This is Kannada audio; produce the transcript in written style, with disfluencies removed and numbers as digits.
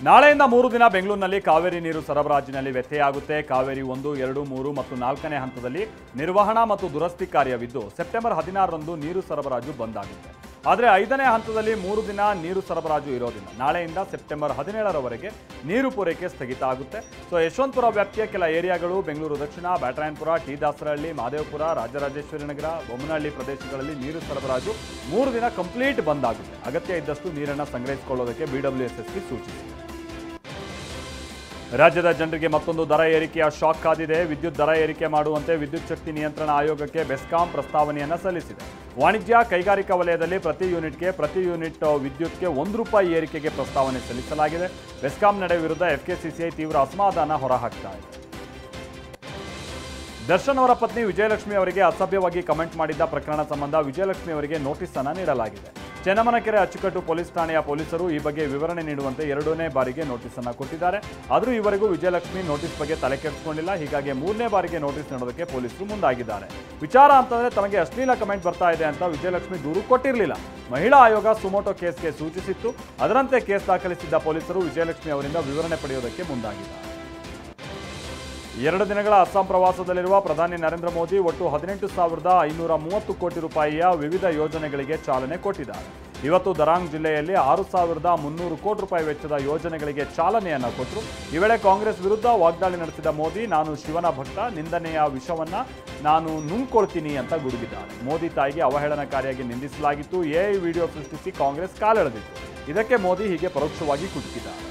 ನಾಳೆಯಿಂದ 3 ದಿನ ಬೆಂಗಳೂರಿನಲ್ಲಿ ಕಾವೇರಿ ನೀರು ಸರಬರಾಜಿನಲ್ಲಿ ವ್ಯತ್ಯಯವಾಗುತ್ತೆ. ಕಾವೇರಿ 1, 2, 3 ಮತ್ತು 4ನೇ ಹಂತದಲ್ಲಿ ನಿರ್ವಹಣಾ ಮತ್ತು ದುರಸ್ತಿ ಕಾರ್ಯವಿದ್ದು ಸೆಪ್ಟೆಂಬರ್ 16ರಂದು ನೀರು ಸರಬರಾಜು ಬಂದ್ ಆಗುತ್ತೆ. ಆದರೆ 5ನೇ ಹಂತದಲ್ಲಿ 3 ದಿನ ನೀರು ಸರಬರಾಜು ಇರೋದಿಲ್ಲ. ನಾಳೆಯಿಂದ ಸೆಪ್ಟೆಂಬರ್ 17ರವರೆಗೆ ನೀರು ಪೂರೈಕೆ ಸ್ಥಗಿತ ಆಗುತ್ತೆ. ಯಶವಂತಪುರ ವ್ಯಾಪ್ತಿಯ ಕೆಲ ಏರಿಯಾಗಳು, ಬೆಂಗಳೂರು ದಕ್ಷಿಣ, ಬ್ಯಾಟರಾಯನಪುರ, ಟಿ ದಾಸರಹಳ್ಳಿ, ಮಹದೇವಪುರ, ರಾಜರಾಜೇಶ್ವರಿ ನಗರ, ಬೊಮ್ಮನಹಳ್ಳಿ ಪ್ರದೇಶಗಳಲ್ಲಿ ನೀರು ಸರಬರಾಜು 3 ದಿನ ಕಂಪ್ಲೀಟ್ ಬಂದ್ ಆಗುತ್ತೆ. ಅಗತ್ಯ ಇದ್ದಷ್ಟು ನೀರನ್ನು ಸಂಗ್ರಹಿಸಿಕೊಳ್ಳೋದಕ್ಕೆ BWSSB ಸೂಚಿಸಿದೆ. ರಾಜ್ಯದ ಜನರಿಗೆ ಮತ್ತೊಂದು ದರ ಏರಿಕೆಯ ಶಾಕ್ ಕಾದಿದೆ. ವಿದ್ಯುತ್ ದರ ಏರಿಕೆ ಮಾಡುವಂತೆ ವಿದ್ಯುತ್ ಶಕ್ತಿ ನಿಯಂತ್ರಣ ಆಯೋಗಕ್ಕೆ ಬೆಸ್ಕಾಂ ಪ್ರಸ್ತಾವನೆಯನ್ನು ಸಲ್ಲಿಸಿದೆ. ವಾಣಿಜ್ಯ ಕೈಗಾರಿಕಾ ವಲಯದಲ್ಲಿ ಪ್ರತಿ ಯೂನಿಟ್ ವಿದ್ಯುತ್ಗೆ ₹1 ಏರಿಕೆಗೆ ಪ್ರಸ್ತಾವನೆ ಸಲ್ಲಿಸಲಾಗಿದೆ. ಬೆಸ್ಕಾಂ ನಡೆ ವಿರುದ್ಧ FKCCI ತೀವ್ರ ಅಸಮಾಧಾನ ಹೊರಹಾಕ್ತಾ ಇದೆ. ದರ್ಶನ್ ಅವರ ಪತ್ನಿ ವಿಜಯಲಕ್ಷ್ಮಿ ಅವರಿಗೆ ಅಸಭ್ಯವಾಗಿ ಕಮೆಂಟ್ ಮಾಡಿದ್ದ ಪ್ರಕರಣ ಸಂಬಂಧ ವಿಜಯಲಕ್ಷ್ಮಿ ಅವರಿಗೆ ನೋಟಿಸ್ ಅನ್ನು ನೀಡಲಾಗಿದೆ. ಚೆನ್ನಮನೆಕೆರೆ ಅಚ್ಚುಕಟ್ಟು ಪೊಲೀಸ್ ಠಾಣೆಯ ಪೊಲೀಸರು ಈ ಬಗ್ಗೆ ವಿವರಣೆ ನೀಡುವಂತೆ 2ನೇ ಬಾರಿಗೆ ನೋಟಿಸ್ ಅನ್ನು ಕೊಟ್ಟಿದ್ದಾರೆ. ಆದರೂ ಈವರೆಗೂ ವಿಜಯಲಕ್ಷ್ಮಿ ನೋಟಿಸ್ ಬಗ್ಗೆ ತಲೆ ಕೆಡಿಸಿಕೊಂಡಿಲ್ಲ. ಹೀಗಾಗಿ 3ನೇ ಬಾರಿಗೆ ನೋಟಿಸ್ ನೀಡೋದಕ್ಕೆ ಪೊಲೀಸರು ಮುಂದಾಗಿದ್ದಾರೆ. ವಿಚಾರ ಅಂತಂದ್ರೆ ತಮಗೆ ಅಶ್ಲೀಲ ಕಮೆಂಟ್ ಬರ್ತಾ ಇದೆ ಅಂತ ವಿಜಯಲಕ್ಷ್ಮಿ ದೂರು ಕೊಟ್ಟಿರಲಿಲ್ಲ. ಮಹಿಳಾ ಆಯೋಗ ಸುಮೋಟೋ ಕೇಸ್ಗೆ ಸೂಚಿಸಿತ್ತು. ಅದರಂತೆ ಕೇಸ್ ದಾಖಲಿಸಿದ್ದ ಪೊಲೀಸರು ವಿಜಯಲಕ್ಷ್ಮಿ ಅವರಿಂದ ವಿವರಣೆ ಪಡೆಯೋದಕ್ಕೆ ಮುಂದಾಗಿದ್ದಾರೆ. 2 ದಿನಗಳ ಅಸ್ಸಾಂ ಪ್ರವಾಸದಲ್ಲಿರುವ ಪ್ರಧಾನಿ ನರೇಂದ್ರ ಮೋದಿ ಒಟ್ಟು 18,530 ಕೋಟಿ ರೂಪಾಯಿಯ ವಿವಿಧ ಯೋಜನೆಗಳಿಗೆ ಚಾಲನೆ ಕೊಟ್ಟಿದ್ದಾರೆ. ಇವತ್ತು ದರಾಂಗ್ ಜಿಲ್ಲೆಯಲ್ಲಿ 6,300 ಕೋಟಿ ರೂಪಾಯಿ ವೆಚ್ಚದ ಯೋಜನೆಗಳಿಗೆ ಚಾಲನೆಯನ್ನು ಕೊಟ್ಟರು. ಈ ವೇಳೆ ಕಾಂಗ್ರೆಸ್ ವಿರುದ್ಧ ವಾಗ್ದಾಳಿ ನಡೆಸಿದ ಮೋದಿ, ನಾನು ಶಿವನ ಭಕ್ತ, ನಿಂದನೆಯ ವಿಷವನ್ನ ನಾನು ನುಂಗ್ಕೊಳ್ತೀನಿ ಅಂತ ಗುಡುಗಿದ್ದಾರೆ. ಮೋದಿ ತಾಯಿಗೆ ಅವಹೇಳನಕಾರಿಯಾಗಿ ನಿಂದಿಸಲಾಗಿತ್ತು. AI ವಿಡಿಯೋ ಸೃಷ್ಟಿಸಿ ಕಾಂಗ್ರೆಸ್ ಕಾಲೆಳೆದಿತ್ತು. ಇದಕ್ಕೆ ಮೋದಿ ಹೀಗೆ ಪರೋಕ್ಷವಾಗಿ ಕುಟುಕಿದ್ದಾರೆ.